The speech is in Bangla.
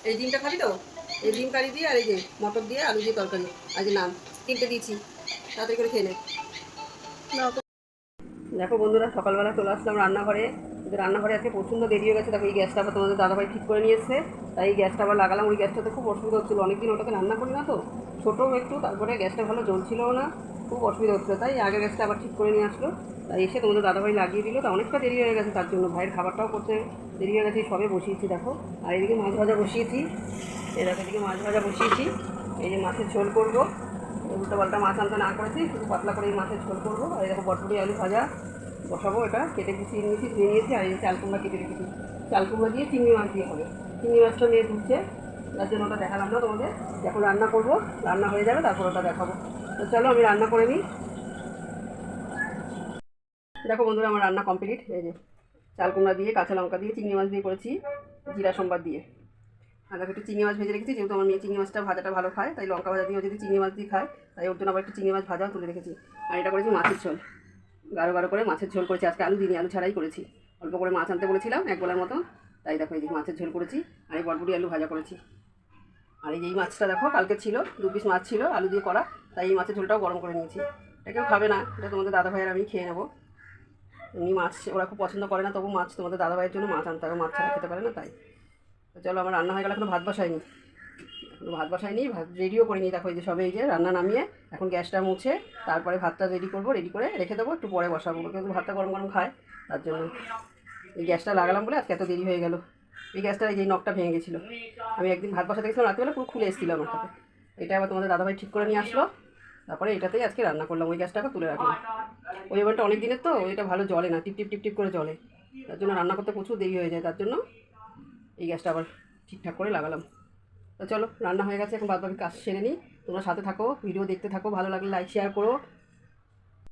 এই ডিমটা খাবি তো? এই ডিম কারি দিয়ে আর এই যে মটর দিয়ে আলু দিয়ে তরকারি আর যে নান তিনটে দিয়েছি, তাড়াতাড়ি করে খেয়ে নে। দেখো বন্ধুরা, সকালবেলা চলে আসলাম রান্নাঘরে। কিন্তু রান্নাঘরে আজকে প্রচণ্ড দেরি হয়ে গেছে। দেখো এই গ্যাসটা আবার তোমাদের দাদাভাই ঠিক করে নিয়ে এসছে, তাই এই গ্যাসটা আবার লাগালাম। ওই গ্যাসটাতে খুব অসুবিধা হচ্ছিলো, অনেকদিন ওটাকে রান্না করি না তো, ছোটো একটু, তারপরে গ্যাসটা ভালো জ্বলছিলও না, খুব অসুবিধা হচ্ছিলো। তাই আগের গ্যাসটা আবার ঠিক করে নিয়ে আসলো, তাই এসে তোমাদের দাদাভাই লাগিয়ে দিল। তা অনেকটা দেরি হয়ে গেছে, তার জন্য ভাইয়ের খাবারটাও করতে দেরি হয়ে গেছে। সবে বসিয়েছি দেখো, আর এদিকে মাছ ভাজা বসিয়েছি। এই দেখো এদিকে মাছ ভাজা বসিয়েছি, এই যে মাছের ঝোল করবো। উল্টো পাল্টা মাছ আনতে না করেছি, শুধু পাতলা করে এই মাছের ঝোল করবো। আর এই দেখো বটবটি আলু ভাজা বসাবো, এটা কেটে গুছিয়ে নিয়েছি, ধুয়ে নিয়েছি। আর এই চাল কুমড়া কেটে রেখেছি, চাল কুমড়া দিয়ে চিংড়ি মাছ দিয়ে হবে। চিংড়ি মাছটা নিয়ে ধুচ্ছে, যার জন্য ওটা দেখালাম না তোমাদের। যখন রান্না করবো, রান্না হয়ে যাবে, তারপর ওটা দেখাবো। তো চলো আমি রান্না করে নিই। দেখো বন্ধুরা, আমার রান্না কমপ্লিট। এই যে চাল কুমড়া দিয়ে, কাঁচা লঙ্কা দিয়ে, চিংড়ি মাছ দিয়ে করেছি, জিরা সম্বাদ দিয়ে। আর দেখো একটু চিংড়ি মাছ ভেজে রেখেছি, যেহেতু আমার মেয়ে চিংড়ি মাছটা ভাজাটা ভালো খায়, তাই লঙ্কা ভাজা দিয়েও যদি চিংড়ি মাছ দিয়ে খায়, তাই ওর জন্য আবার একটু চিংড়ি মাছ ভাজাও তুলে রেখেছি। আর এটা করেছি মাছের ঝোল, গাঢ় গাঢ় করে মাছের ঝোল করেছি। আজকে আলু দিইনি, আলু ছাড়াই করেছি। অল্প করে মাছ আনতে বলেছিলাম, এক বেলার মতো, তাই দেখো এই যে মাছের ঝোল করেছি। আর এই বটবটি আলু ভাজা করেছি। আর এই যে এই মাছটা দেখো কালকে ছিল, 2 পিস মাছ ছিল আলু দিয়ে করা, তাই এই মাছের ঝোলটাও গরম করে নিয়েছি। এটা কেউ খাবে না, এটা তোমাদের দাদা ভাইয়ের আমি খেয়ে নেবো। এমনি মাছ ওরা খুব পছন্দ করে না, তবু মাছ তোমাদের দাদা ভাইয়ের জন্য মাছ আনতে হবে, মাছ ছাড়া খেতে পারে না। তাই তো চলো, আমার রান্না হয়ে গেল, এখনো ভাত বসাইনি। ভাত বসাইনি, ভাত রেডিও করিনি। দেখো এই যে সবে এই যে রান্না নামিয়ে এখন গ্যাসটা মুছে তারপরে ভাতটা রেডি করবো, রেডি করে রেখে দেবো, একটু পরে বসাবো, কিন্তু ভাতটা গরম গরম খায়, তার জন্য এই গ্যাসটা লাগালাম বলে আজকে এত দেরি হয়ে গেল। এই গ্যাসটার এই যে নখটা ভেঙে গেছিলো, আমি একদিন ভাত বসাতে গেছিলাম রাত্রিবেলা, পুরো খুলে এসেছিলো আমার সাথে। এটা আবার তোমাদের দাদাভাই ঠিক করে নিয়ে আসলো, তারপরে এটাতেই আজকে রান্না করলাম। ওই গ্যাসটাকে তুলে রাখলাম, ওই ওভেনটা অনেক দিনের তো, এটা ভালো জ্বলে না, টিপ টিপ টিপ টিপ করে জ্বলে, তার জন্য রান্না করতে প্রচুর দেরি হয়ে যায়, তার জন্য এই গ্যাসটা আবার ঠিকঠাক করে লাগালাম। তো চলো রান্না হয়ে গেছে, এখন বাদ বাকি কাজ সেরে নিই। তোমরা সাথে থাকো, ভিডিও দেখতে থাকো, ভালো লাগলে লাইক শেয়ার করো,